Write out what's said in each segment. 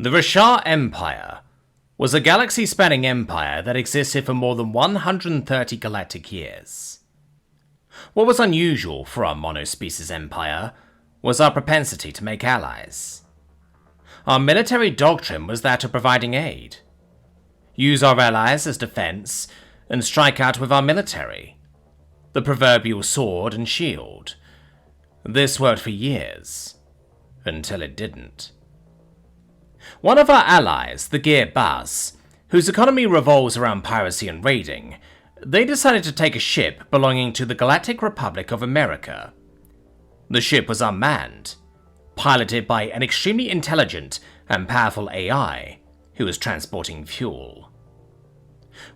The Rashar Empire was a galaxy-spanning empire that existed for more than 130 galactic years. What was unusual for our monospecies empire was our propensity to make allies. Our military doctrine was that of providing aid. Use our allies as defense and strike out with our military. The proverbial sword and shield. This worked for years, until it didn't. One of our allies, the Gear Baz, whose economy revolves around piracy and raiding, they decided to take a ship belonging to the Galactic Republic of America. The ship was unmanned, piloted by an extremely intelligent and powerful AI who was transporting fuel.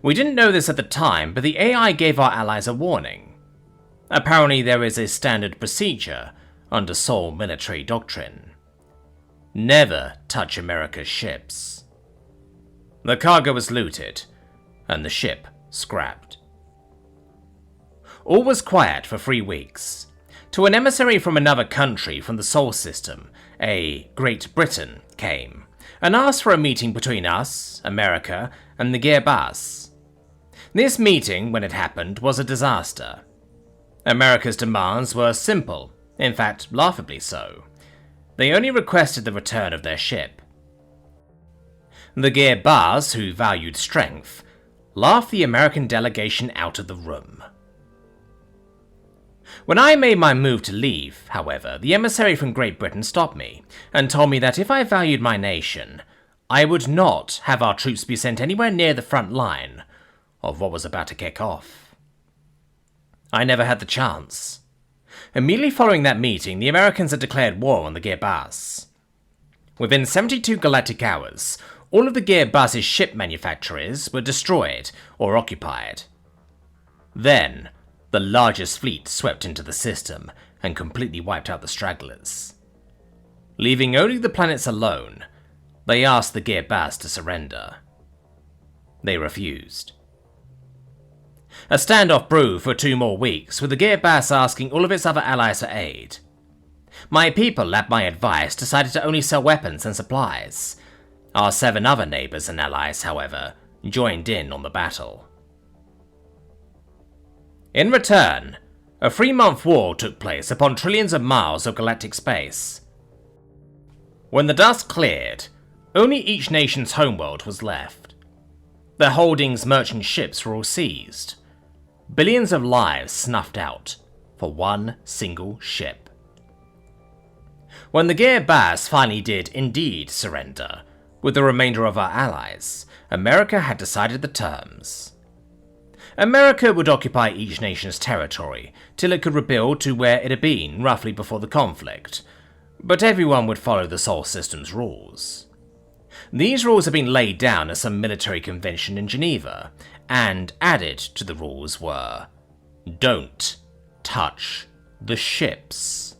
We didn't know this at the time, but the AI gave our allies a warning. Apparently there is a standard procedure under Sol military doctrine. Never touch America's ships. The cargo was looted, and the ship scrapped. All was quiet for 3 weeks, till an emissary from another country from the Sol system, a Great Britain, came and asked for a meeting between us, America, and the Gear Baz. This meeting, when it happened, was a disaster. America's demands were simple, in fact laughably so. They only requested the return of their ship. The Gear Baz, who valued strength, laughed the American delegation out of the room. When I made my move to leave, however, the emissary from Great Britain stopped me and told me that if I valued my nation, I would not have our troops be sent anywhere near the front line of what was about to kick off. I never had the chance. Immediately following that meeting, the Americans had declared war on the Gear Baz. Within 72 galactic hours, all of the Gear Baz's ship manufacturers were destroyed or occupied. Then, the largest fleet swept into the system and completely wiped out the stragglers. Leaving only the planets alone, they asked the Gear Baz to surrender. They refused. A standoff brewed for 2 more weeks, with the Gear Baz asking all of its other allies for aid. My people, at my advice, decided to only sell weapons and supplies. Our 7 other neighbours and allies, however, joined in on the battle. In return, a 3-month war took place upon trillions of miles of galactic space. When the dust cleared, only each nation's homeworld was left. Their holdings' merchant ships were all seized. Billions of lives snuffed out for one single ship. When the Gear Baz finally did indeed surrender, with the remainder of our allies, America had decided the terms. America would occupy each nation's territory till it could rebuild to where it had been roughly before the conflict, but everyone would follow the Sol system's rules. These rules had been laid down at some military convention in Geneva, and added to the rules were, don't touch the ships.